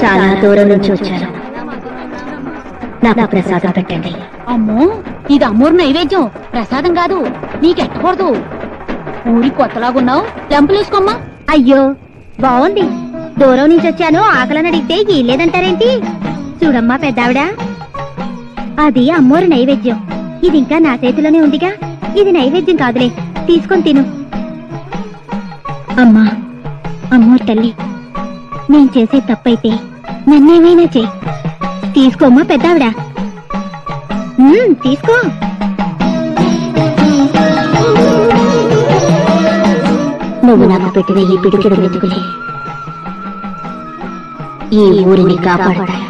చాలా దూరం నుంచి వచ్చాను, నాకు ప్రసాదం పెట్టండి. అమ్మో, ఇది అమ్మోరు నైవేద్యం, ప్రసాదం కాదు, నీకెట్టకూడదు. ఊరి కొత్తలాగున్నావు, లెంపలేసుకోమ్మా. అయ్యో బాగుంది, దూరం నుంచి వచ్చాను, ఆకలని అడిగితే లేదంటారేంటి? చూడమ్మా పెద్దావిడ, అది అమ్మోరు నైవేద్యం, ఇది ఇంకా నా చేతిలోనే ఉందిగా, ఇది నైవేద్యం కాదులే, తీసుకొని తిను. అమ్మా, అమ్మోరు తల్లి, నేను చేసే తప్పైతే నన్నేమైనా చెయ్యి, తీసుకోమ్మా పెద్దావిడ, తీసుకో. నువ్వు నాకు పెట్టిన ఈ పిడికిడు వెతుకులే ఈ ఊరిని కాపాడతాయి.